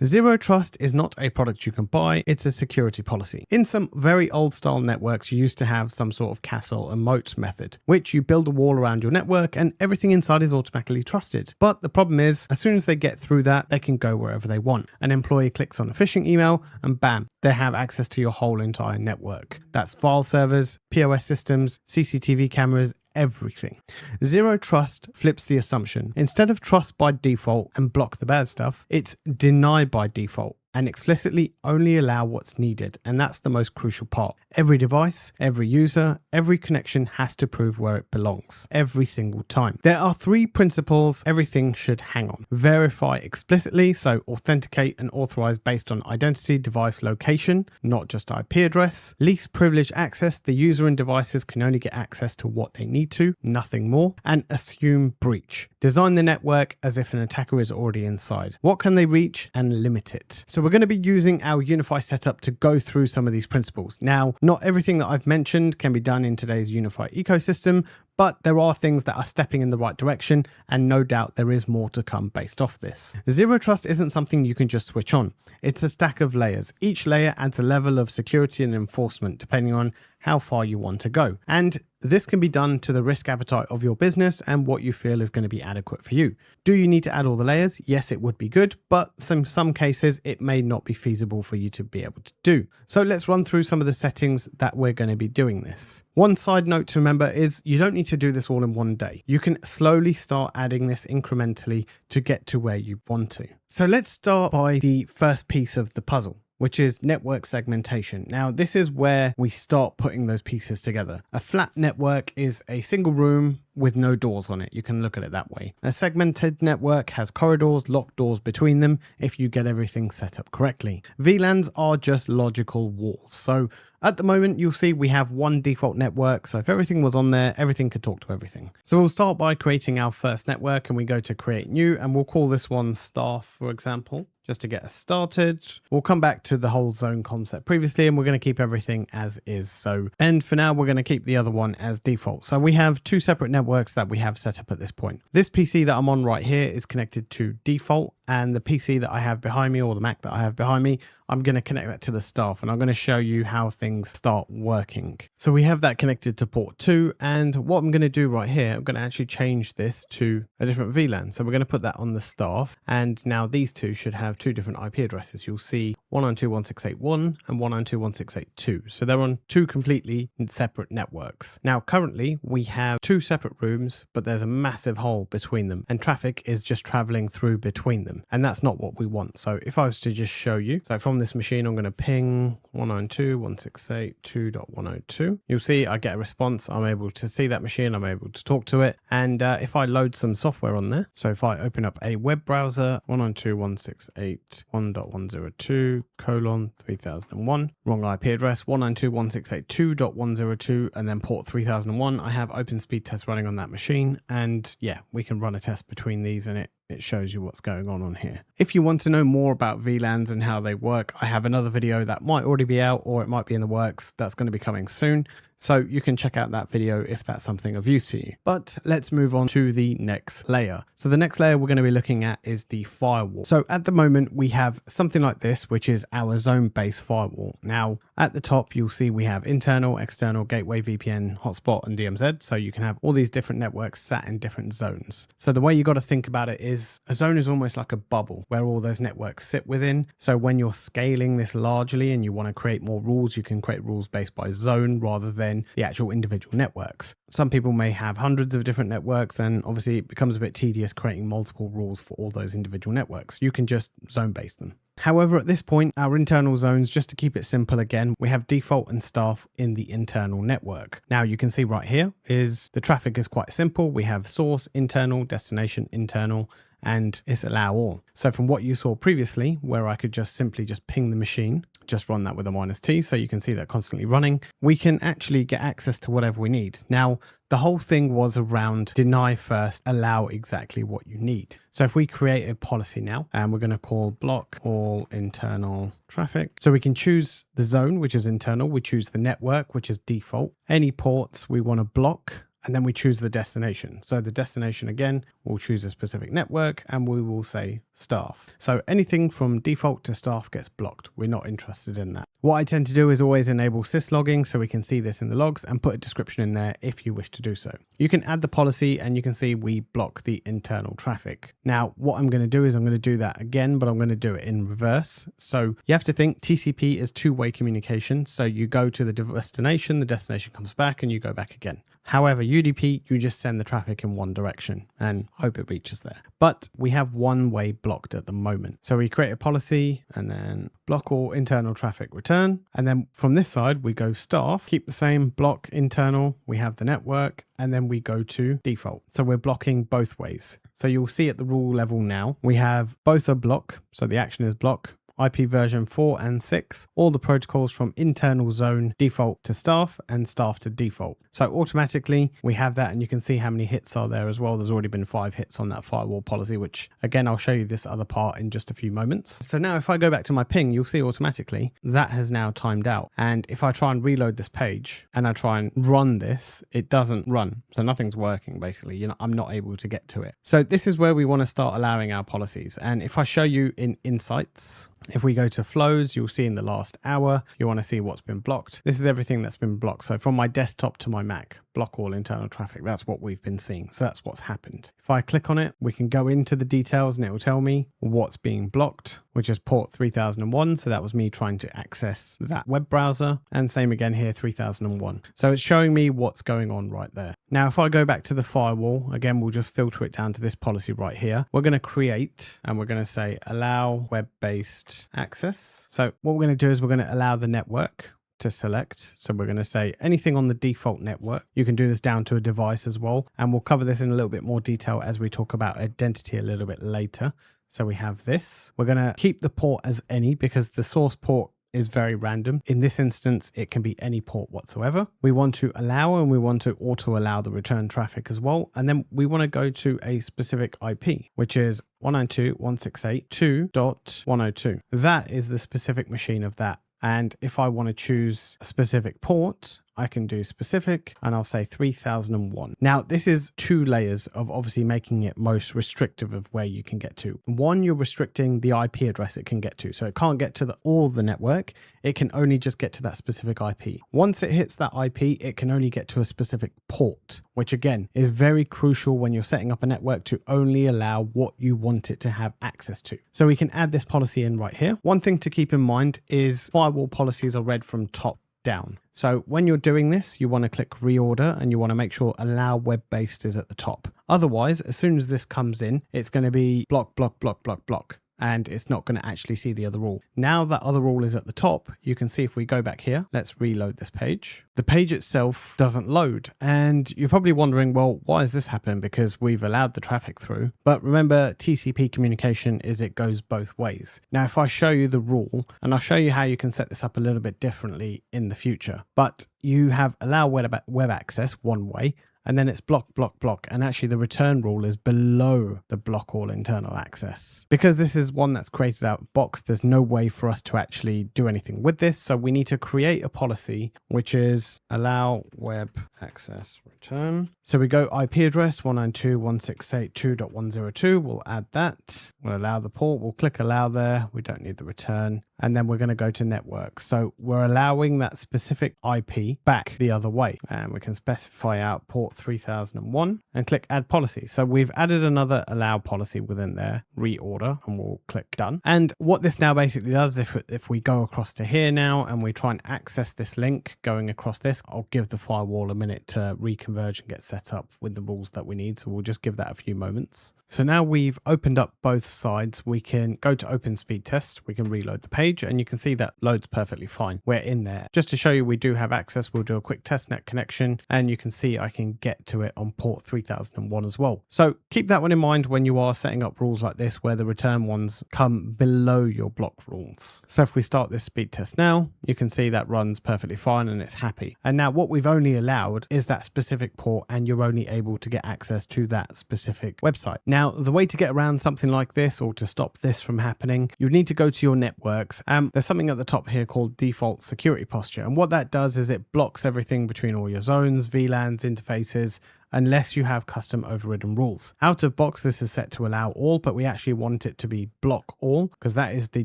Zero trust is not a product you can buy, it's a security policy. In some very old style networks, you used to have some sort of castle and moat method, which you build a wall around your network and everything inside is automatically trusted. But the problem is, as soon as they get through that, they can go wherever they want. An employee clicks on a phishing email and bam, they have access to your whole entire network. That's file servers, POS systems, CCTV cameras, everything. Zero trust flips the assumption. Instead of trust by default and block the bad stuff, it's deny by default and explicitly only allow what's needed. And that's the most crucial part. Every device, every user, every connection has to prove where it belongs every single time. There are 3 principles everything should hang on. Verify explicitly, so authenticate and authorize based on identity, device location, not just IP address. Least privilege access, the user and devices can only get access to what they need to, nothing more. And assume breach. Design the network as if an attacker is already inside. What can they reach and limit it? So we're going to be using our UniFi setup to go through some of these principles. Now, not everything that I've mentioned can be done in today's UniFi ecosystem, but there are things that are stepping in the right direction, and no doubt there is more to come based off this. Zero trust isn't something you can just switch on. It's a stack of layers. Each layer adds a level of security and enforcement depending on how far you want to go. And this can be done to the risk appetite of your business and what you feel is going to be adequate for you. Do you need to add all the layers? Yes, it would be good, but in some cases it may not be feasible for you to be able to do. So let's run through some of the settings that we're going to be doing this. One side note to remember is you don't need to do this all in one day. You can slowly start adding this incrementally to get to where you want to. So let's start by the first piece of the puzzle, which is network segmentation. Now, this is where we start putting those pieces together. A flat network is a single room with no doors on it. You can look at it that way. A segmented network has corridors, locked doors between them if you get everything set up correctly. VLANs are just logical walls. So at the moment, you'll see we have one default network. So if everything was on there, everything could talk to everything. So we'll start by creating our first network and we go to create new and we'll call this one staff, for example, just to get us started. We'll come back to the whole zone concept previously and we're going to keep everything as is. So, and for now, we're going to keep the other one as default. So we have 2 separate networks that we have set up at this point. This PC that I'm on right here is connected to default, and the PC that I have behind me, or the Mac that I have behind me, I'm going to connect that to the staff and I'm going to show you how things start working. So we have that connected to port 2, and what I'm going to do right here, I'm going to actually change this to a different VLAN. So we're going to put that on the staff, and now these 2 should have 2 different IP addresses. You'll see 192.168.1 and 192.168.2. So they're on 2 completely separate networks. Now currently we have 2 separate rooms, but there's a massive hole between them and traffic is just traveling through between them. And that's not what we want. So if I was to just show you, so from this machine, I'm going to ping 192.168.2.102. You'll see I get a response. I'm able to see that machine. I'm able to talk to it. And if I load some software on there, so if I open up a web browser, 192.168.1.102:3001, wrong IP address, 192.168.2.102, and then port 3001, I have open speed test running on that machine. And yeah, we can run a test between these and it shows you what's going on here. If you want to know more about VLANs and how they work, I have another video that might already be out or it might be in the works that's going to be coming soon. So you can check out that video if that's something of use to you. But let's move on to the next layer. So the next layer we're going to be looking at is the firewall. So at the moment we have something like this, which is our zone-based firewall. Now at the top, you'll see we have internal, external, gateway, VPN, hotspot, and DMZ. So you can have all these different networks sat in different zones. So the way you got to think about it is a zone is almost like a bubble where all those networks sit within. So when you're scaling this largely and you want to create more rules, you can create rules based by zone rather than the actual individual networks. Some people may have hundreds of different networks, and obviously it becomes a bit tedious creating multiple rules for all those individual networks. You can just zone base them. However, at this point, our internal zones, just to keep it simple again, we have default and staff in the internal network. Now you can see right here is the traffic is quite simple. We have source, internal, destination, internal, and it's allow all. So from what you saw previously, where I could just simply ping the machine, just run that with a -T, so you can see that constantly running, we can actually get access to whatever we need. Now, the whole thing was around deny first, allow exactly what you need. So if we create a policy now, and we're going to call block all internal traffic. So we can choose the zone, which is internal. We choose the network, which is default. Any ports we want to block and then we choose the destination. So the destination, again, we'll choose a specific network and we will say staff. So anything from default to staff gets blocked. We're not interested in that. What I tend to do is always enable syslogging so we can see this in the logs and put a description in there if you wish to do so. You can add the policy and you can see we block the internal traffic. Now, what I'm going to do is I'm going to do that again, but I'm going to do it in reverse. So you have to think TCP is two-way communication. So you go to the destination comes back and you go back again. However, UDP, you just send the traffic in one direction and hope it reaches there. But we have one way blocked at the moment. So we create a policy and then block all internal traffic return. And then from this side, we go staff, keep the same, block internal, we have the network, and then we go to default. So we're blocking both ways. So you'll see at the rule level now, we have both a block. So the action is block. IP version 4 and 6, all the protocols from internal zone default to staff and staff to default. So automatically we have that, and you can see how many hits are there as well. There's already been 5 hits on that firewall policy, which again, I'll show you this other part in just a few moments. So now if I go back to my ping, you'll see automatically that has now timed out. And if I try and reload this page and I try and run this, it doesn't run. So nothing's working basically. I'm not able to get to it. So this is where we want to start allowing our policies. And if I show you in Insights, if we go to flows, you'll see in the last hour, you want to see what's been blocked. This is everything that's been blocked. So from my desktop to my Mac, block all internal traffic. That's what we've been seeing. So that's what's happened. If I click on it, we can go into the details and it will tell me what's being blocked, which is port 3001. So that was me trying to access that web browser. And same again here, 3001. So it's showing me what's going on right there. Now, if I go back to the firewall, again, we'll just filter it down to this policy right here. We're going to create and we're going to say allow web-based access. So what we're going to do is we're going to allow the network to select. So we're going to say anything on the default network. You can do this down to a device as well. And we'll cover this in a little bit more detail as we talk about identity a little bit later. So we have this. We're going to keep the port as any because the source port is very random. In this instance, it can be any port whatsoever. We want to allow and we want to auto allow the return traffic as well. And then we want to go to a specific IP, which is 192.168.2.102. That is the specific machine of that. And if I want to choose a specific port, I can do specific and I'll say 3001. Now, this is 2 layers of obviously making it most restrictive of where you can get to. One, you're restricting the IP address it can get to. So it can't get to all the network. It can only just get to that specific IP. Once it hits that IP, it can only get to a specific port, which again is very crucial when you're setting up a network to only allow what you want it to have access to. So we can add this policy in right here. One thing to keep in mind is firewall policies are read from top down. So when you're doing this, you want to click reorder and you want to make sure allow web-based is at the top. Otherwise, as soon as this comes in, it's going to be block, block, block, block, block. And it's not going to actually see the other rule. Now that other rule is at the top, you can see if we go back here, let's reload this page. The page itself doesn't load. And you're probably wondering, well, why has this happened? Because we've allowed the traffic through. But remember, TCP communication is it goes both ways. Now, if I show you the rule, and I'll show you how you can set this up a little bit differently in the future, but you have allow web access one way, and then it's block, block, block. And actually the return rule is below the block all internal access. Because this is one that's created out of box, there's no way for us to actually do anything with this. So we need to create a policy, which is allow web access return. So we go IP address 192.168.2.102. We'll add that. We'll allow the port. We'll click allow there. We don't need the return. And then we're going to go to network. So we're allowing that specific IP back the other way. And we can specify out port 3001 and click add policy. So we've added another allow policy within there, reorder, and we'll click done. And what this now basically does, if we go across to here now and we try and access this link going across this, I'll give the firewall a minute to reconverge and get set up with the rules that we need. So we'll just give that a few moments. So now we've opened up both sides. We can go to open speed test. We can reload the page and you can see that loads perfectly fine. We're in there. Just to show you we do have access, we'll do a quick testnet connection and you can see I can get to it on port 3001 as well. So keep that one in mind when you are setting up rules like this where the return ones come below your block rules. So if we start this speed test now, you can see that runs perfectly fine and it's happy. And now what we've only allowed is that specific port and you're only able to get access to that specific website. Now, the way to get around something like this or to stop this from happening, you need to go to your networks things, there's something at the top here called default security posture. And what that does is it blocks everything between all your zones, VLANs, interfaces, unless you have custom overridden rules. Out of box, this is set to allow all, but we actually want it to be block all because that is the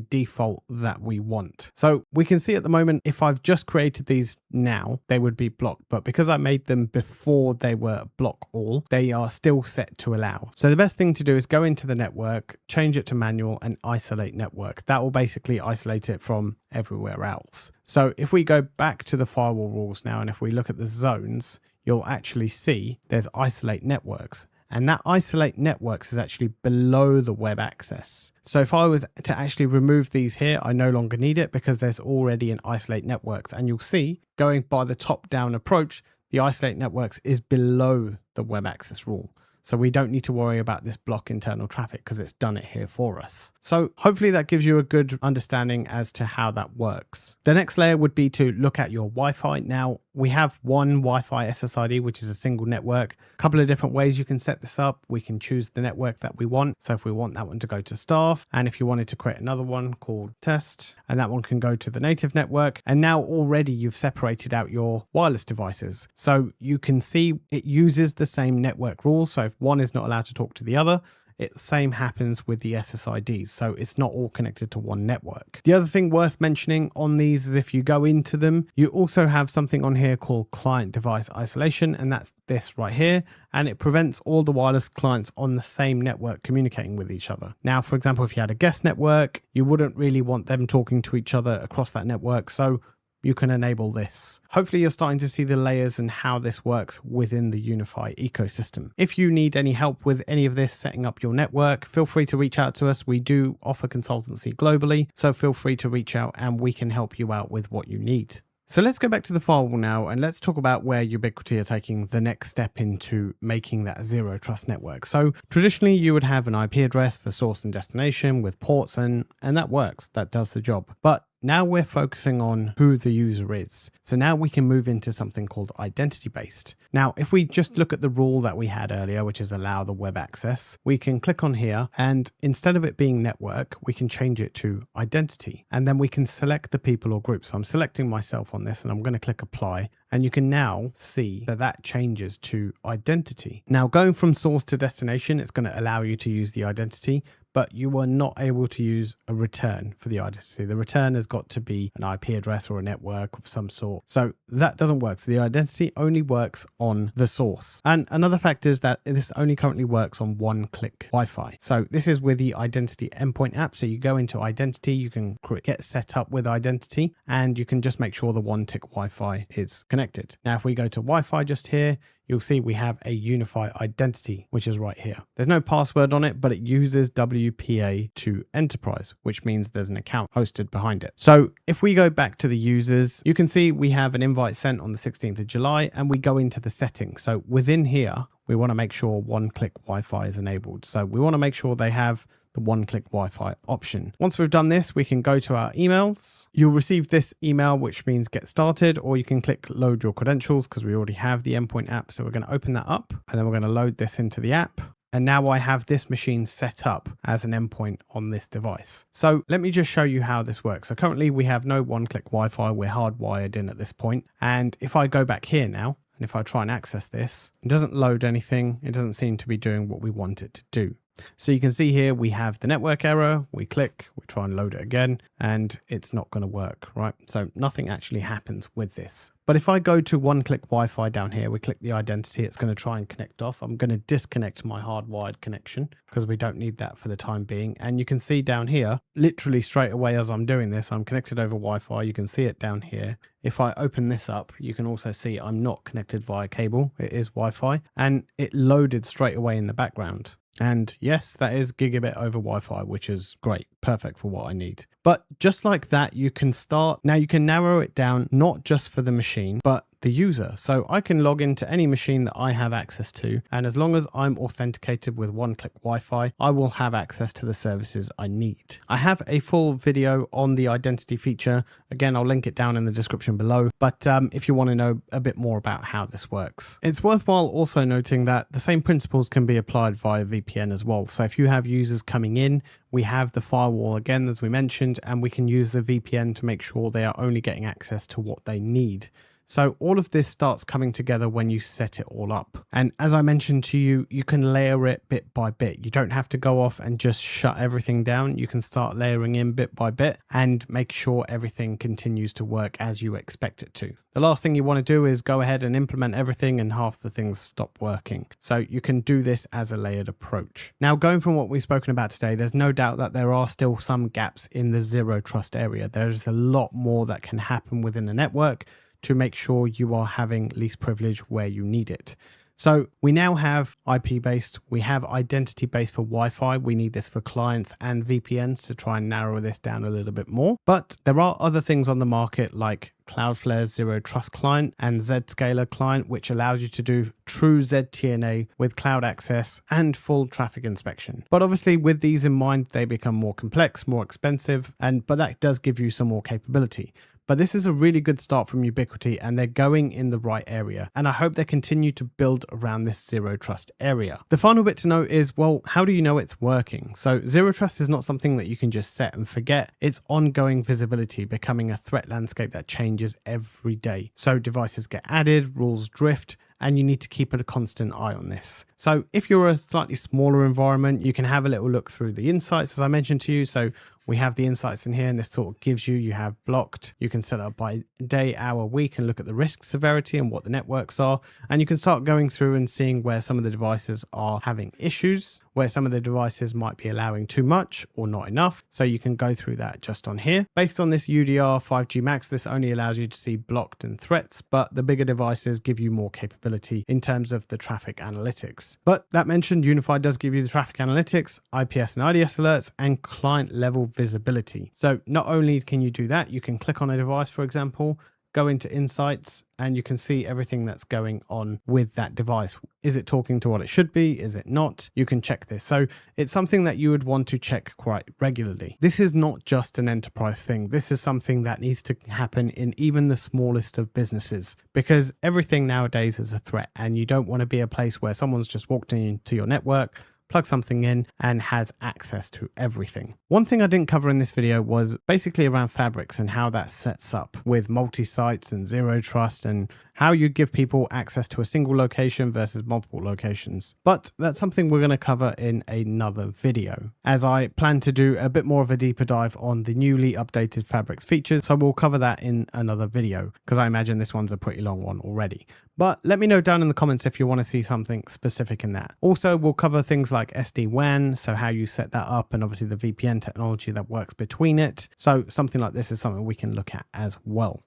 default that we want. So we can see at the moment, if I've just created these now, they would be blocked, but because I made them before they were block all, they are still set to allow. So the best thing to do is go into the network, change it to manual and isolate network. That will basically isolate it from everywhere else. So if we go back to the firewall rules now, and if we look at the zones, you'll actually see there's isolate networks, and that isolate networks is actually below the web access. So if I was to actually remove these here, I no longer need it because there's already an isolate networks, and you'll see going by the top down approach, the isolate networks is below the web access rule. So we don't need to worry about this block internal traffic because it's done it here for us. So hopefully that gives you a good understanding as to how that works. The next layer would be to look at your Wi-Fi. Now we have one Wi-Fi SSID, which is a single network. A couple of different ways you can set this up. We can choose the network that we want. So if we want that one to go to staff, and if you wanted to create another one called test, and that one can go to the native network. And now already you've separated out your wireless devices. So you can see it uses the same network rules. So if one is not allowed to talk to the other, the same happens with the SSIDs, so it's not all connected to one network. The other thing worth mentioning on these is if you go into them, you also have something on here called client device isolation, and that's this right here, and it prevents all the wireless clients on the same network communicating with each other. Now, for example, if you had a guest network, you wouldn't really want them talking to each other across that network, so you can enable this. Hopefully you're starting to see the layers and how this works within the UniFi ecosystem. If you need any help with any of this, setting up your network, feel free to reach out to us. We do offer consultancy globally, so feel free to reach out and we can help you out with what you need. So let's go back to the firewall now and let's talk about where Ubiquiti are taking the next step into making that zero trust network. So traditionally you would have an IP address for source and destination with ports and that works, that does the job. But now we're focusing on who the user is. So now we can move into something called identity based. Now, if we just look at the rule that we had earlier, which is allow the web access, we can click on here and instead of it being network, we can change it to identity. And then we can select the people or group. So I'm selecting myself on this and I'm going to click apply. And you can now see that that changes to identity. Now going from source to destination, it's going to allow you to use the identity, but you are not able to use a return for the identity. The return has got to be an IP address or a network of some sort. So that doesn't work. So the identity only works on the source. And another fact is that this only currently works on one-click Wi-Fi. So this is with the identity endpoint app. So you go into identity, you can get set up with identity, and you can just make sure the one-tick Wi-Fi is connected. Now, if we go to Wi-Fi just here, you'll see we have a UniFi Identity, which is right here. There's no password on it, but it uses WPA to enterprise, which means there's an account hosted behind it. So if we go back to the users, you can see we have an invite sent on the 16th of July and we go into the settings. So within here, we want to make sure one-click Wi-Fi is enabled. So we want to make sure they have the one-click Wi-Fi option. Once we've done this, we can go to our emails. You'll receive this email, which means get started, or you can click load your credentials because we already have the endpoint app. So we're going to open that up and then we're going to load this into the app. And now I have this machine set up as an endpoint on this device. So let me just show you how this works. So currently we have no one-click Wi-Fi. We're hardwired in at this point. And if I go back here now, and if I try and access this, it doesn't load anything. It doesn't seem to be doing what we want it to do. So you can see here we have the network error, we click, we try and load it again, and it's not going to work, right? So nothing actually happens with this. But if I go to one-click Wi-Fi down here, we click the identity, it's going to try and connect off. I'm going to disconnect my hardwired connection because we don't need that for the time being. And you can see down here, literally straight away as I'm doing this, I'm connected over Wi-Fi. You can see it down here. If I open this up, you can also see I'm not connected via cable. It is Wi-Fi, and it loaded straight away in the background. And yes, that is gigabit over Wi-Fi, which is great, perfect for what I need. But just like that, you can start, now you can narrow it down, not just for the machine, but the user. So I can log into any machine that I have access to, and as long as I'm authenticated with one-click Wi-Fi, I will have access to the services I need. I have a full video on the identity feature. Again, I'll link it down in the description below, but if you want to know a bit more about how this works. It's worthwhile also noting that the same principles can be applied via VPN as well. So if you have users coming in, we have the firewall again, as we mentioned, and we can use the VPN to make sure they are only getting access to what they need. So all of this starts coming together when you set it all up. And as I mentioned to you, you can layer it bit by bit. You don't have to go off and just shut everything down. You can start layering in bit by bit and make sure everything continues to work as you expect it to. The last thing you want to do is go ahead and implement everything and half the things stop working. So you can do this as a layered approach. Now, going from what we've spoken about today, there's no doubt that there are still some gaps in the zero trust area. There's a lot more that can happen within a network to make sure you are having least privilege where you need it. So we now have IP based, we have identity based for Wi-Fi. We need this for clients and VPNs to try and narrow this down a little bit more. But there are other things on the market like Cloudflare's Zero Trust client and Zscaler client, which allows you to do true ZTNA with cloud access and full traffic inspection. But obviously with these in mind, they become more complex, more expensive, but that does give you some more capability. But this is a really good start from Ubiquiti, and they're going in the right area. And I hope they continue to build around this zero trust area. The final bit to note is, well, how do you know it's working? So zero trust is not something that you can just set and forget. It's ongoing visibility, becoming a threat landscape that changes every day. So devices get added, rules drift, and you need to keep a constant eye on this. So if you're a slightly smaller environment, you can have a little look through the insights, as I mentioned to you. So we have the insights in here, and this sort of gives you have blocked. You can set up by day, hour, week, and look at the risk severity and what the networks are. And you can start going through and seeing where some of the devices are having issues, where some of the devices might be allowing too much or not enough. So you can go through that just on here. Based on this UDR 5G Max, this only allows you to see blocked and threats, but the bigger devices give you more capability in terms of the traffic analytics. But that mentioned, UniFi does give you the traffic analytics, IPS and IDS alerts, and client level visibility. So not only can you do that, you can click on a device, for example, go into insights, and you can see everything that's going on with that device. Is it talking to what it should be? Is it not? You can check this. So it's something that you would want to check quite regularly. This is not just an enterprise thing. This is something that needs to happen in even the smallest of businesses, because everything nowadays is a threat, and you don't want to be a place where someone's just walked into your network, plug something in, and has access to everything. One thing I didn't cover in this video was basically around fabrics and how that sets up with multi-sites and zero trust, and how you give people access to a single location versus multiple locations. But that's something we're going to cover in another video, as I plan to do a bit more of a deeper dive on the newly updated fabrics features. So we'll cover that in another video, because I imagine this one's a pretty long one already. But let me know down in the comments if you want to see something specific in that. Also, we'll cover things like SD-WAN, so how you set that up, and obviously the VPN technology that works between it. So something like this is something we can look at as well.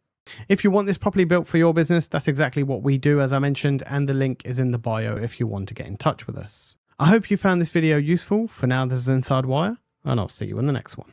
If you want this properly built for your business, that's exactly what we do, as I mentioned, and the link is in the bio if you want to get in touch with us. I hope you found this video useful. For now, this is InsideWire, and I'll see you in the next one.